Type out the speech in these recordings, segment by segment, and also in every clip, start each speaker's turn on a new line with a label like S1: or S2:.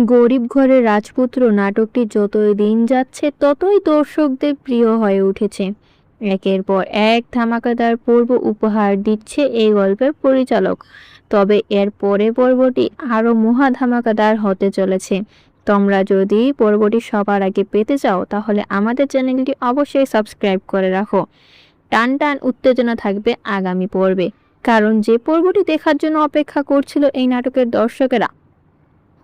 S1: গরিব ঘরের রাজপুত্র নাটকটি যতই দিন যাচ্ছে ততই দর্শকদের প্রিয় হয়ে উঠেছে। একের পর এক ধামাকাদার পর্ব উপহার দিচ্ছে এই গল্পের পরিচালক। তবে এর পরের পর্বটি আরও মহা ধামাকাদার হতে চলেছে। তোমরা যদি পর্বটি সবার আগে পেতে চাও তাহলে আমাদের চ্যানেলটি অবশ্যই সাবস্ক্রাইব করে রাখো। টান টান উত্তেজনা থাকবে আগামী পর্বে, কারণ যে পর্বটি দেখার জন্য অপেক্ষা করছিল এই নাটকের দর্শকেরা,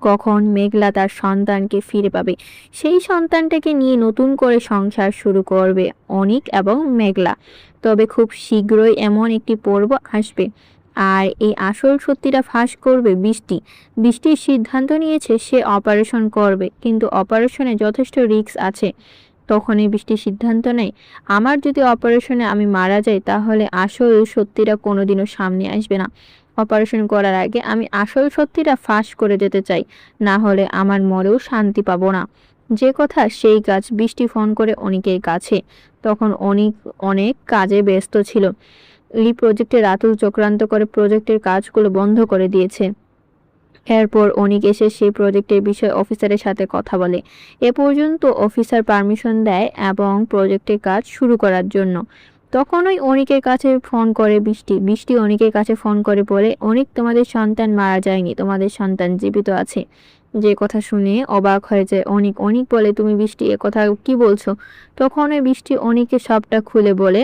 S1: কখন মেঘলা তার সন্তানকে ফিরে পাবে, সেই সন্তানটাকে নিয়ে নতুন করে সংসার শুরু করবে অনিক এবং মেঘলা। তবে খুব শীঘ্রই এমন একটি পর্ব আসবে, আর এই আসল সত্যিটা ফাঁস করবে বৃষ্টি। বৃষ্টির সিদ্ধান্ত নিয়েছে সে অপারেশন করবে, কিন্তু অপারেশনে যথেষ্ট রিস্ক আছে। তখনই বৃষ্টির সিদ্ধান্ত নেয়, আমার যদি অপারেশনে আমি মারা যাই তাহলে আসল সত্যিটা কোনোদিনও সামনে আসবে না। অপারেশন করার আগে আমি আসল সত্যিটা ফাঁস করে যেতে চাই, না হলে আমার মরেও শান্তি পাবো না। যে কথা সেই কাজ। বৃষ্টি ফোন করে অনিকের কাছে। তখন অনিক অনেক কাজে ব্যস্ত ছিল। এই প্রজেক্টে রাতুল চক্রান্ত করে প্রজেক্টের কাজগুলো বন্ধ করে দিয়েছে। এরপর অনিক এসে সেই প্রজেক্টের বিষয়ে অফিসারের সাথে কথা বলে। এ পর্যন্ত অফিসার পারমিশন দেয় এবং প্রজেক্টের কাজ শুরু করার জন্য। তখনই অনিকের কাছে ফোন করে বৃষ্টি। বৃষ্টি অনিকের কাছে ফোন করে বলে, অনিক, তোমাদের সন্তান মারা যায়নি, তোমাদের সন্তান জীবিত আছে। যে কথা শুনে অবাক হয়ে যায় অনিক। অনিক বলে, তুমি বৃষ্টি এ কথা কি বলছো? তখনই বৃষ্টি অনিককে সবটা খুলে বলে।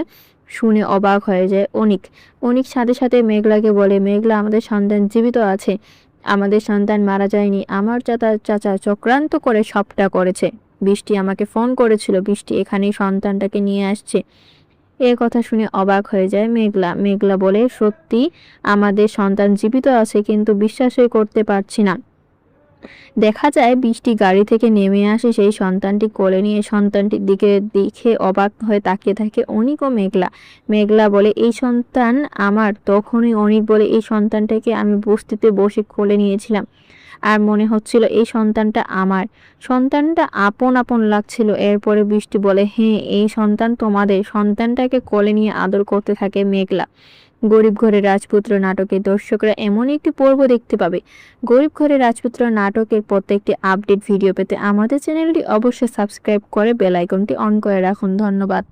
S1: শুনে অবাক হয়ে যায় অনিক। অনিক সাথে সাথে মেঘলাকে বলে, মেঘলা, আমাদের সন্তান জীবিত আছে, আমাদের সন্তান মারা যায়নি। আমার চাচা চক্রান্ত করে সবটা করেছে। বৃষ্টি আমাকে ফোন করেছিল, বৃষ্টি এখানেই সন্তানটাকে নিয়ে আসছে। এ কথা শুনে অবাক হয়ে যায় মেঘলা। মেঘলা বলে, সত্যি আমাদের সন্তান জীবিত আছে, কিন্তু বিশ্বাসই করতে পারছি না। দেখা যায় বৃষ্টি গাড়ি থেকে নেমে আসে, সেই সন্তানটি কোলে নিয়ে সন্তানটির দিকে দেখে অবাক হয়ে তাকিয়ে থাকে অনিক ও মেঘলা। মেঘলা বলে, এই সন্তান আমার। তখনই অনিক বলে, এই সন্তানটাকে আমি বস্তিতে বসে কোলে নিয়েছিলাম, আর মনে হচ্ছিল এই সন্তানটা আমার। সন্তানটা আপন আপন লাগছিল। এরপরে বৃষ্টি বলে, হ্যাঁ, এই সন্তান তোমাদের। সন্তানটাকে কোলে নিয়ে আদর করতে থাকে মেঘলা। গরিব ঘরের রাজপুত্র নাটকে দর্শকরা এমন একটি পর্ব দেখতে পাবে। গরিব ঘরের রাজপুত্র নাটকের প্রত্যেকটি আপডেট ভিডিও পেতে আমাদের চ্যানেলটি অবশ্যই সাবস্ক্রাইব করে বেল আইকনটি অন করে রাখুন। ধন্যবাদ।